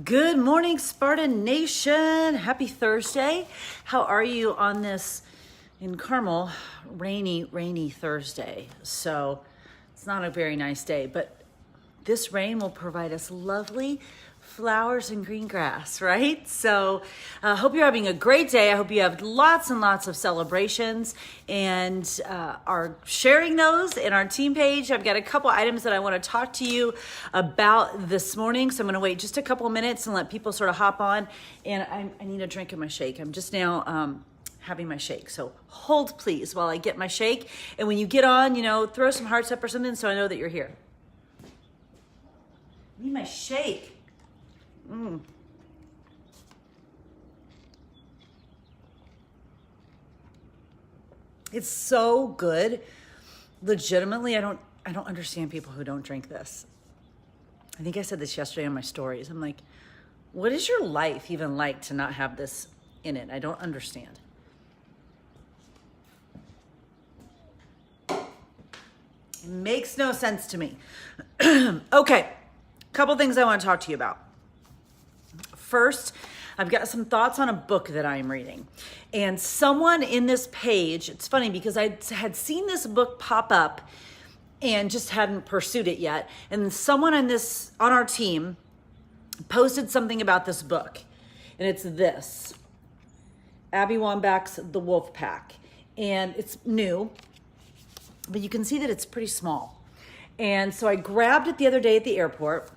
Good morning, Spartan Nation. Happy Thursday. How are you on this, in Carmel, rainy Thursday? So it's not a very nice day, but this rain will provide us lovely flowers and green grass, right? So I hope you're having a great day. I hope you have lots and lots of celebrations and are sharing those in our team page. I've got a couple items that I want to talk to you about this morning. So I'm going to wait just a couple minutes and let people sort of hop on. And I need a drink of my shake. I'm just now having my shake. So hold please while I get my shake. And when you get on, throw some hearts up or something so I know that you're here. I need my shake. It's so good. Legitimately, I don't understand people who don't drink this. I think I said this yesterday on my stories. I'm like, what is your life even like to not have this in it? I don't understand. It makes no sense to me. Okay, couple things I want to talk to you about. First, I've got some thoughts on a book that I'm reading. And someone in this page, it's funny because I had seen this book pop up and just hadn't pursued it yet. And then someone on our team posted something about this book. And it's this, Abby Wambach's The Wolf Pack. And it's new, but you can see that it's pretty small. And so I grabbed it the other day at the airport,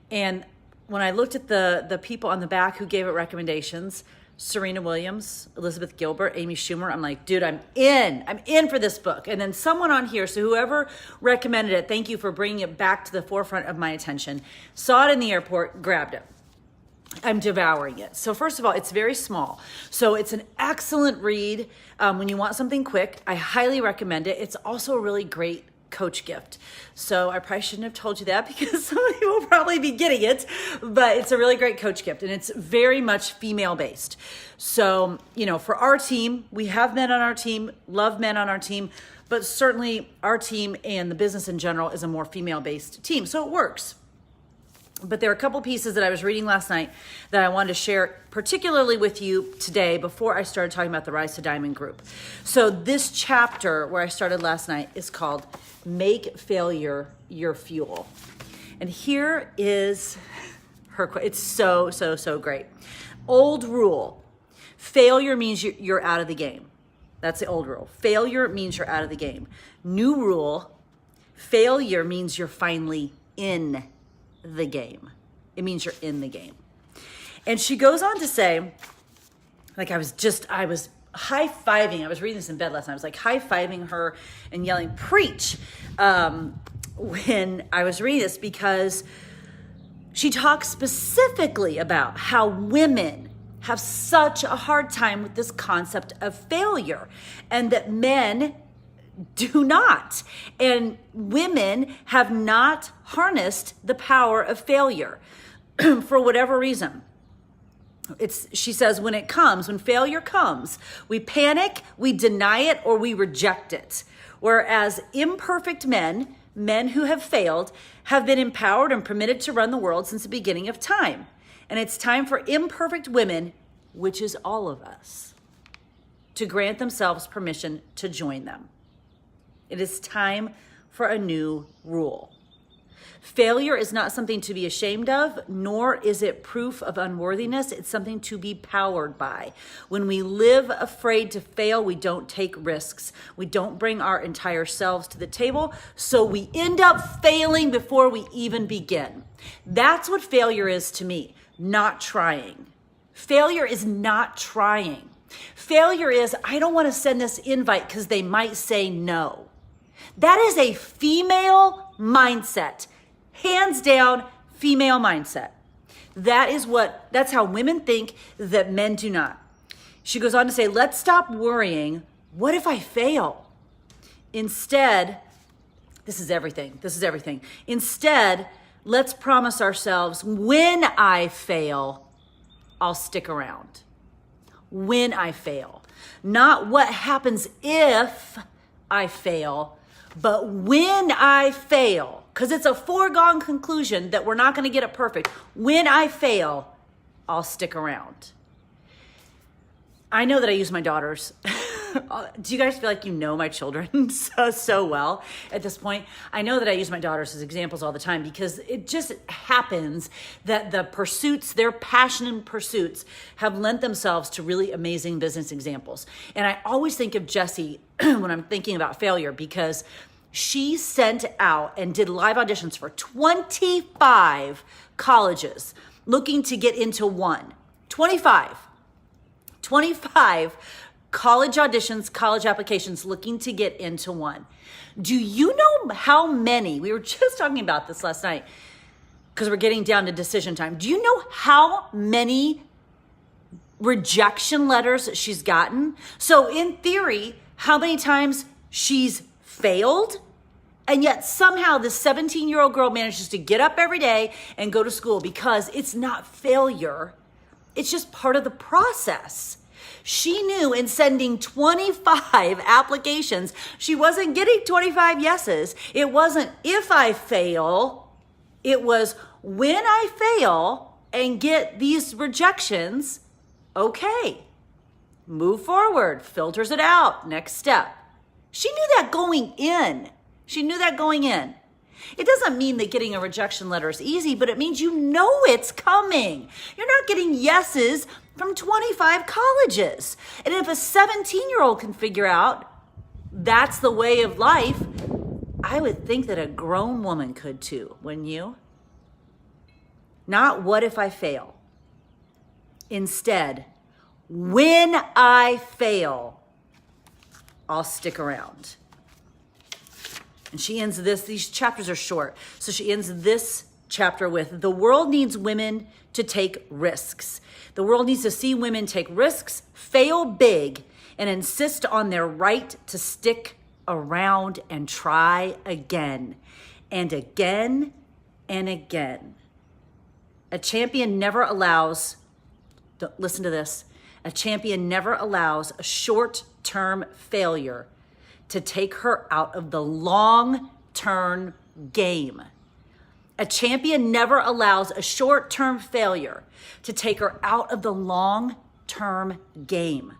and when I looked at the people on the back who gave it recommendations, Serena Williams, Elizabeth Gilbert, Amy Schumer, I'm like, dude, I'm in for this book. And then someone on here, so whoever recommended it, thank you for bringing it back to the forefront of my attention, saw it in the airport, grabbed it. I'm devouring it. So first of all, it's very small. So it's an excellent read when you want something quick. I highly recommend it. It's also a really great coach gift. So I probably shouldn't have told you that because some of you will probably be getting it, but it's a really great coach gift and it's very much female based. So, for our team, we have men on our team, love men on our team, but certainly our team and the business in general is a more female based team. So it works. But there are a couple pieces that I was reading last night that I wanted to share particularly with you today before I started talking about the Rise to Diamond group. So this chapter where I started last night is called Make Failure Your Fuel. And here is her quote. It's so great. Old rule. Failure means you're out of the game. That's the old rule. Failure means you're out of the game. New rule. Failure means you're finally in the game. It means you're in the game. And she goes on to say, like I was high-fiving, I was reading this in bed last night, I was like high-fiving her and yelling, preach, when I was reading this, because she talks specifically about how women have such a hard time with this concept of failure and that men do not. And women have not harnessed the power of failure for whatever reason. She says, when failure comes, we panic, we deny it, or we reject it. Whereas imperfect men who have failed, have been empowered and permitted to run the world since the beginning of time. And it's time for imperfect women, which is all of us, to grant themselves permission to join them. It is time for a new rule. Failure is not something to be ashamed of, nor is it proof of unworthiness. It's something to be powered by. When we live afraid to fail, we don't take risks. We don't bring our entire selves to the table, so we end up failing before we even begin. That's what failure is to me, not trying. Failure is not trying. Failure is, I don't want to send this invite because they might say no. That is a female mindset. Hands down, female mindset. That's how women think that men do not. She goes on to say, let's stop worrying. What if I fail? Instead, this is everything. Instead, let's promise ourselves, when I fail, I'll stick around. When I fail. Not what happens if I fail, but when I fail, because it's a foregone conclusion that we're not going to get it perfect. When I fail, I'll stick around. I know that I use my daughters. Do you guys feel like you know my children so well at this point? I know that I use my daughters as examples all the time because it just happens that the pursuits, their passionate pursuits, have lent themselves to really amazing business examples. And I always think of Jessie when I'm thinking about failure because she sent out and did live auditions for 25 colleges looking to get into one. 25 college auditions, college applications looking to get into one. Do you know how many, we were just talking about this last night because we're getting down to decision time. Do you know how many rejection letters she's gotten? So in theory, how many times she's failed? And yet somehow this 17-year-old girl manages to get up every day and go to school because it's not failure. It's just part of the process. She knew in sending 25 applications, she wasn't getting 25 yeses. It wasn't if I fail, it was when I fail and get these rejections, okay, move forward, filters it out, next step. She knew that going in. It doesn't mean that getting a rejection letter is easy, but it means you know it's coming. You're not getting yeses from 25 colleges. And if a 17-year-old can figure out that's the way of life, I would think that a grown woman could too, wouldn't you? Not what if I fail. Instead, when I fail, I'll stick around. And she ends these chapters are short. So she ends this chapter with, the world needs women to take risks. The world needs to see women take risks, fail big, and insist on their right to stick around and try again and again and again. A champion never allows, listen to this, a champion never allows a short-term failure to take her out of the long-term game. A champion never allows a short-term failure to take her out of the long-term game.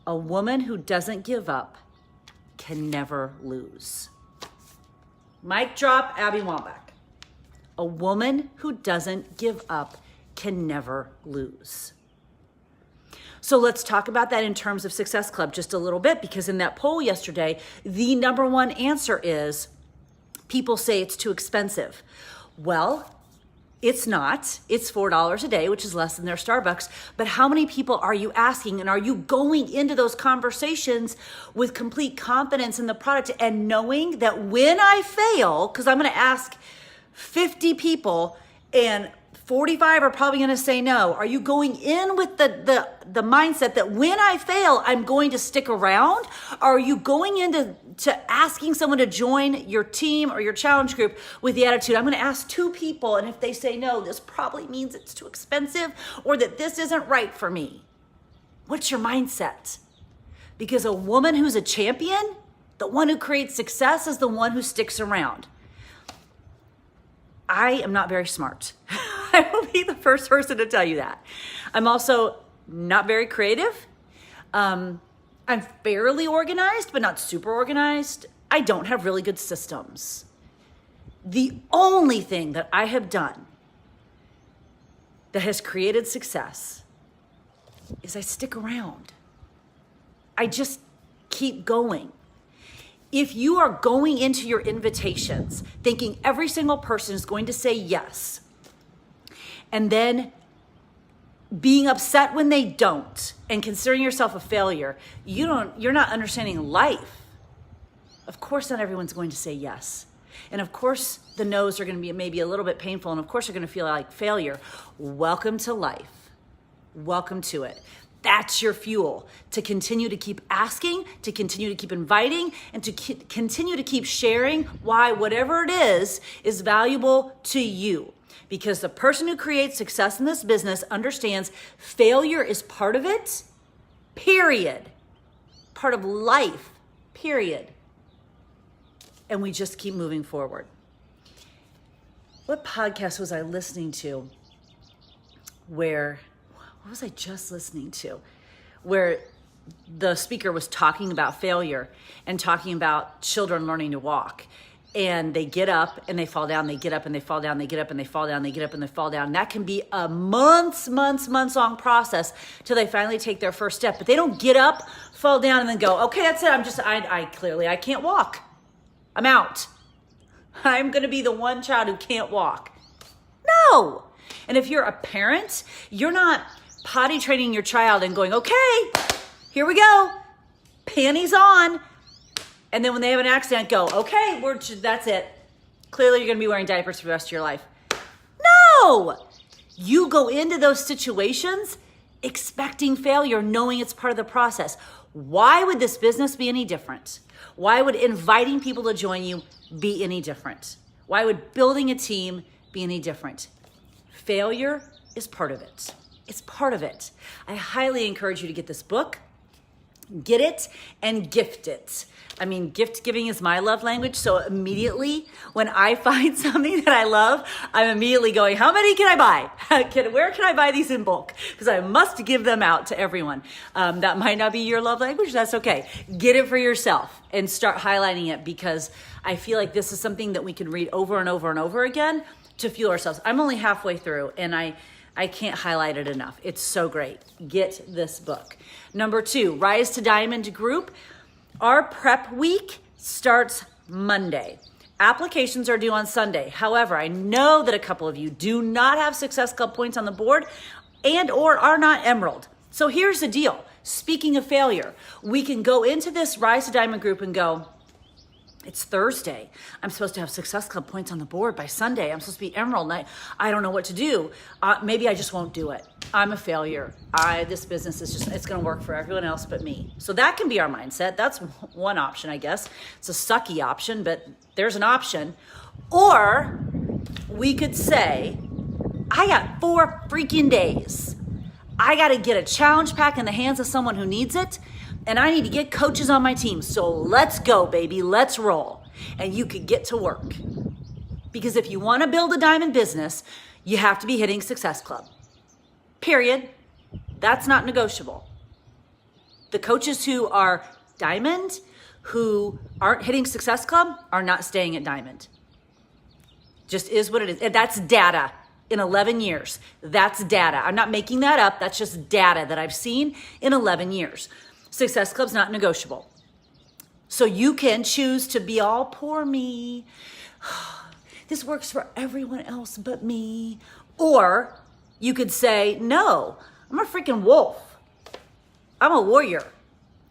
A woman who doesn't give up can never lose. Mic drop, Abby Wambach. A woman who doesn't give up can never lose. So let's talk about that in terms of Success Club just a little bit, because in that poll yesterday, the number one answer is people say it's too expensive. Well, it's not. It's $4 a day, which is less than their Starbucks. But how many people are you asking? And are you going into those conversations with complete confidence in the product and knowing that when I fail, because I'm going to ask 50 people and 45 are probably going to say no. Are you going in with the mindset that when I fail, I'm going to stick around? Or are you going into asking someone to join your team or your challenge group with the attitude, I'm going to ask 2 people, and if they say no, this probably means it's too expensive or that this isn't right for me? What's your mindset? Because a woman who's a champion, the one who creates success, is the one who sticks around. I am not very smart. I will be the first person to tell you that. I'm also not very creative. I'm fairly organized, but not super organized. I don't have really good systems. The only thing that I have done that has created success is I stick around. I just keep going. If you are going into your invitations thinking every single person is going to say yes, and then being upset when they don't and considering yourself a failure, you're not understanding life. Of course, not everyone's going to say yes. And of course, the no's are going to be maybe a little bit painful. And of course, you're going to feel like failure. Welcome to life. Welcome to it. That's your fuel to continue to keep asking, to continue to keep inviting, and to continue to keep sharing why whatever it is valuable to you. Because the person who creates success in this business understands failure is part of it, period. Part of life, period. And we just keep moving forward. what podcast was I listening to what was I just listening to? Where the speaker was talking about failure and talking about children learning to walk. And they get up and they fall down, they get up and they fall down, they get up and they fall down, they get up and they fall down. That can be a months long process till they finally take their first step. But they don't get up, fall down, and then go, okay, that's it. I can't walk. I'm out. I'm gonna be the one child who can't walk. No. And if you're a parent, you're not potty training your child and going, okay, here we go, panties on. And then when they have an accident, go, okay, that's it. Clearly you're gonna be wearing diapers for the rest of your life. No! You go into those situations expecting failure, knowing it's part of the process. Why would this business be any different? Why would inviting people to join you be any different? Why would building a team be any different? Failure is part of it. It's part of it. I highly encourage you to get this book, get it, and gift it. I mean, gift giving is my love language. So immediately when I find something that I love, I'm immediately going, how many can I buy? Where can I buy these in bulk? Because I must give them out to everyone. That might not be your love language. That's okay. Get it for yourself and start highlighting it, because I feel like this is something that we can read over and over and over again to fuel ourselves. I'm only halfway through and I can't highlight it enough. It's so great. Get this book. Number 2, Rise to Diamond group. Our prep week starts Monday. Applications are due on Sunday. However, I know that a couple of you do not have Success Club points on the board and or are not Emerald. So here's the deal. Speaking of failure, we can go into this Rise to Diamond group and go, it's Thursday. I'm supposed to have Success Club points on the board by Sunday. I'm supposed to be Emerald, and I don't know what to do. Maybe I just won't do it. I'm a failure. This business is it's going to work for everyone else but me. So that can be our mindset. That's one option, I guess. It's a sucky option, but there's an option. Or we could say, I got 4 freaking days. I got to get a challenge pack in the hands of someone who needs it. And I need to get coaches on my team. So let's go, baby. Let's roll. And you could get to work. Because if you want to build a diamond business, you have to be hitting Success Club. Period. That's not negotiable. The coaches who are diamond, who aren't hitting Success Club, are not staying at diamond. Just is what it is. And that's data. In 11 years. That's data. I'm not making that up. That's just data that I've seen in 11 years. Success Club's not negotiable. So you can choose to be all poor me. This works for everyone else but me. Or you could say, no, I'm a freaking wolf. I'm a warrior.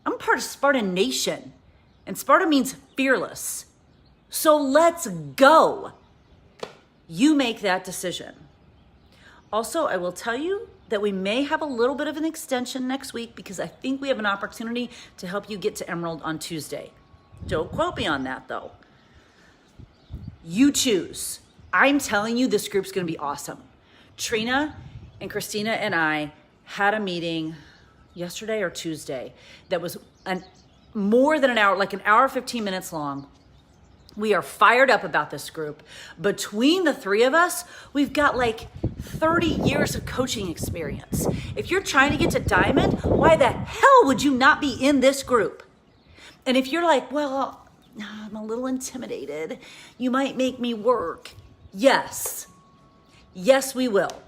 I'm part of Spartan Nation. And Sparta means fearless. So let's go. You make that decision. Also, I will tell you that we may have a little bit of an extension next week because I think we have an opportunity to help you get to Emerald on Tuesday. Don't quote me on that though. You choose. I'm telling you, this group's gonna be awesome. Trina and Christina and I had a meeting yesterday or Tuesday that was more than an hour, like an hour, 15 minutes long. We are fired up about this group. Between the 3 of us, we've got like 30 years of coaching experience. If you're trying to get to diamond, why the hell would you not be in this group? And if you're like, well, I'm a little intimidated, you might make me work. Yes, we will.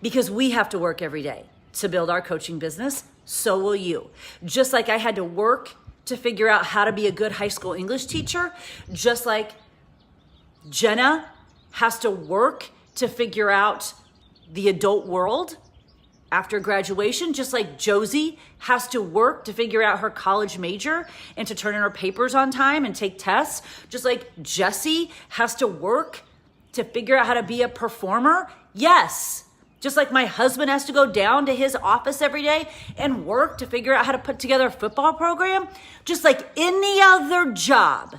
Because we have to work every day to build our coaching business, so will you. Just like I had to work to figure out how to be a good high school English teacher, just like Jenna has to work to figure out the adult world after graduation, just like Josie has to work to figure out her college major and to turn in her papers on time and take tests, just like Jessie has to work to figure out how to be a performer. Yes. Just like my husband has to go down to his office every day and work to figure out how to put together a football program, just like any other job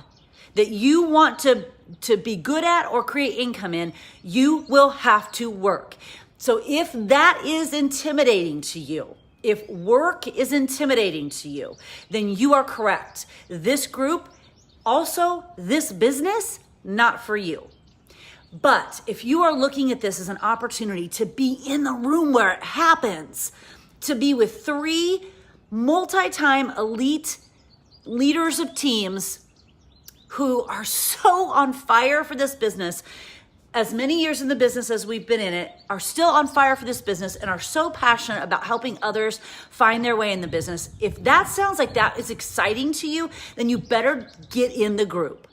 that you want to be good at or create income in, you will have to work. So if that is intimidating to you, if work is intimidating to you, then you are correct. This group, also this business, not for you. But if you are looking at this as an opportunity to be in the room where it happens, to be with 3 multi-time elite leaders of teams who are so on fire for this business, as many years in the business as we've been in it, are still on fire for this business and are so passionate about helping others find their way in the business. If that sounds like that is exciting to you, then you better get in the group.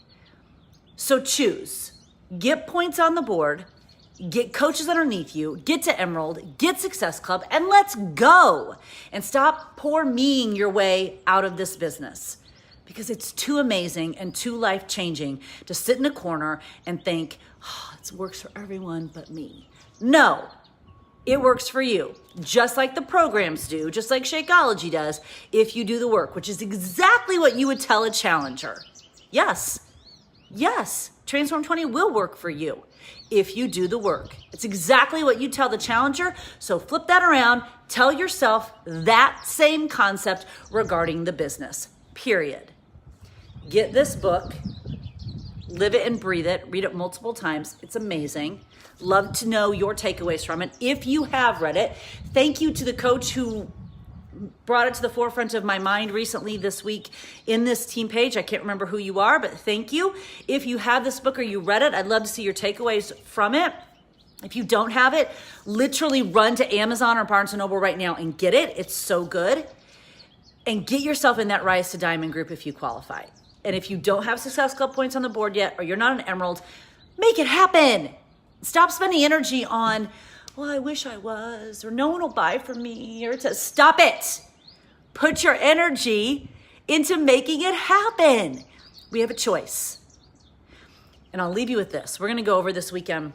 So choose. Get points on the board, get coaches underneath you, get to Emerald, get Success Club, and let's go. And stop poor meing your way out of this business, because it's too amazing and too life-changing to sit in a corner and think, oh, it works for everyone but me. No, it works for you, just like the programs do, just like Shakeology does, if you do the work, which is exactly what you would tell a challenger. Yes, Transform 20 will work for you if you do the work. It's exactly what you tell the challenger. So flip that around. Tell yourself that same concept regarding the business, period. Get this book, live it and breathe it, read it multiple times. It's amazing. Love to know your takeaways from it. If you have read it, thank you to the coach who brought it to the forefront of my mind recently this week in this team page. I can't remember who you are, but thank you. If you have this book or you read it, I'd love to see your takeaways from it. If you don't have it, literally run to Amazon or Barnes & Noble right now and get it. It's so good. And get yourself in that Rise to Diamond group if you qualify. And if you don't have Success Club points on the board yet, or you're not an Emerald, make it happen. Stop spending energy on, well, I wish I was, or no one will buy from me, or to stop it. Put your energy into making it happen. We have a choice. And I'll leave you with this. We're going to go over this weekend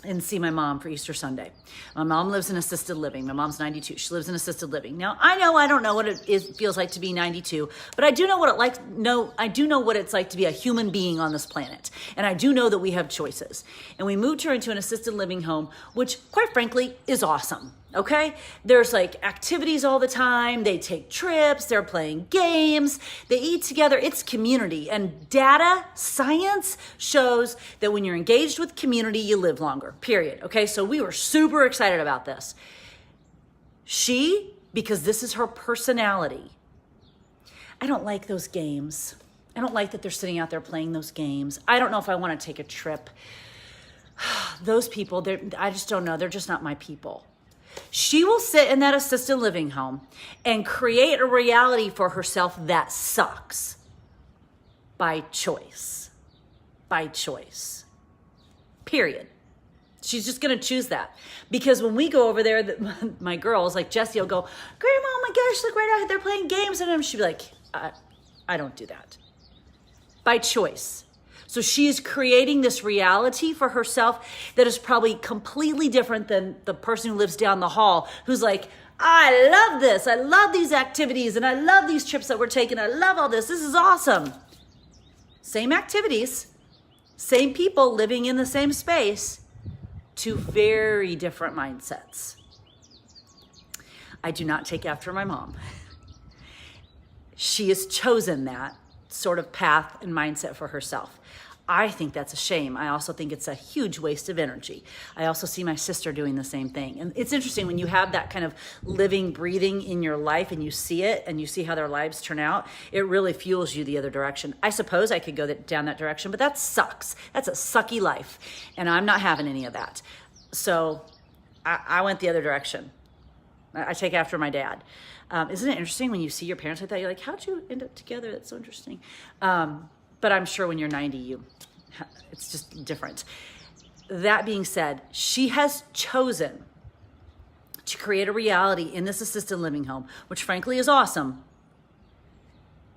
and see my mom for Easter Sunday. My mom lives in assisted living. My mom's 92. She lives in assisted living. Now, I don't know what it feels like to be 92, but I do know what it's like to be a human being on this planet. And I do know that we have choices. And we moved her into an assisted living home, which quite frankly is awesome. Okay? There's like activities all the time. They take trips. They're playing games. They eat together. It's community. And data, science shows that when you're engaged with community, you live longer, period. Okay? So we were super excited about this. Because this is her personality. I don't like those games. I don't like that they're sitting out there playing those games. I don't know if I want to take a trip. Those people, I just don't know. They're just not my people. She will sit in that assisted living home and create a reality for herself that sucks by choice. By choice. Period. She's just going to choose that. Because when we go over there, my girls, like Jessie, will go, Grandma, oh my gosh, look right out there playing games. And she'll be like, I don't do that. By choice. So she is creating this reality for herself that is probably completely different than the person who lives down the hall who's like, I love this. I love these activities and I love these trips that we're taking. I love all this. This is awesome. Same activities, same people living in the same space, two very different mindsets. I do not take after my mom. She has chosen that sort of path and mindset for herself. I think that's a shame. I also think it's a huge waste of energy. I also see my sister doing the same thing. And it's interesting when you have that kind of living, breathing in your life and you see it and you see how their lives turn out, it really fuels you the other direction. I suppose I could go down that direction, but that sucks. That's a sucky life. And I'm not having any of that. So I went the other direction. I take after my dad. Isn't it interesting when you see your parents like that? You're like, how'd you end up together? That's so interesting. But I'm sure when you're 90, it's just different. That being said, she has chosen to create a reality in this assisted living home, which frankly is awesome,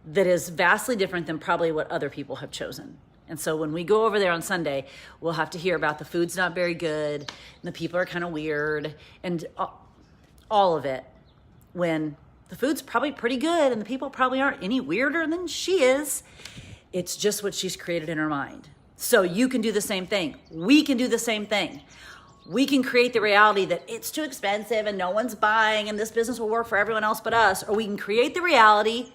that is vastly different than probably what other people have chosen. And so when we go over there on Sunday, we'll have to hear about the food's not very good, and the people are kind of weird, and all of it, when the food's probably pretty good and the people probably aren't any weirder than she is. It's just what she's created in her mind. So you can do the same thing. We can do the same thing. We can create the reality that it's too expensive and no one's buying and this business will work for everyone else but us. Or we can create the reality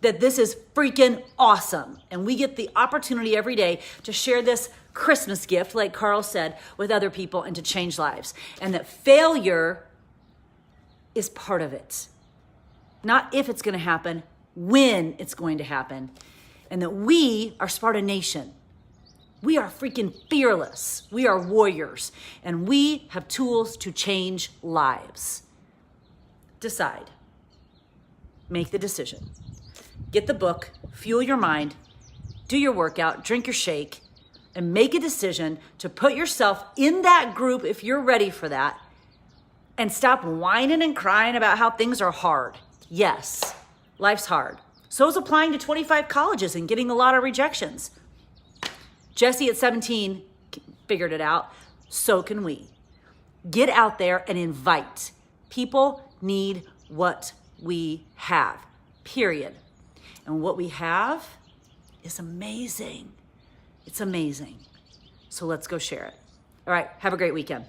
that this is freaking awesome. And we get the opportunity every day to share this Christmas gift, like Carl said, with other people and to change lives. And that failure is part of it. Not if it's going to happen, when it's going to happen. And that we are Sparta Nation. We are freaking fearless. We are warriors. And we have tools to change lives. Decide. Make the decision. Get the book, fuel your mind, do your workout, drink your shake, and make a decision to put yourself in that group if you're ready for that, and stop whining and crying about how things are hard. Yes, life's hard. So is applying to 25 colleges and getting a lot of rejections. Jesse at 17 figured it out. So can we. Get out there and invite. People need what we have, period. And what we have is amazing. It's amazing. So let's go share it. All right, have a great weekend.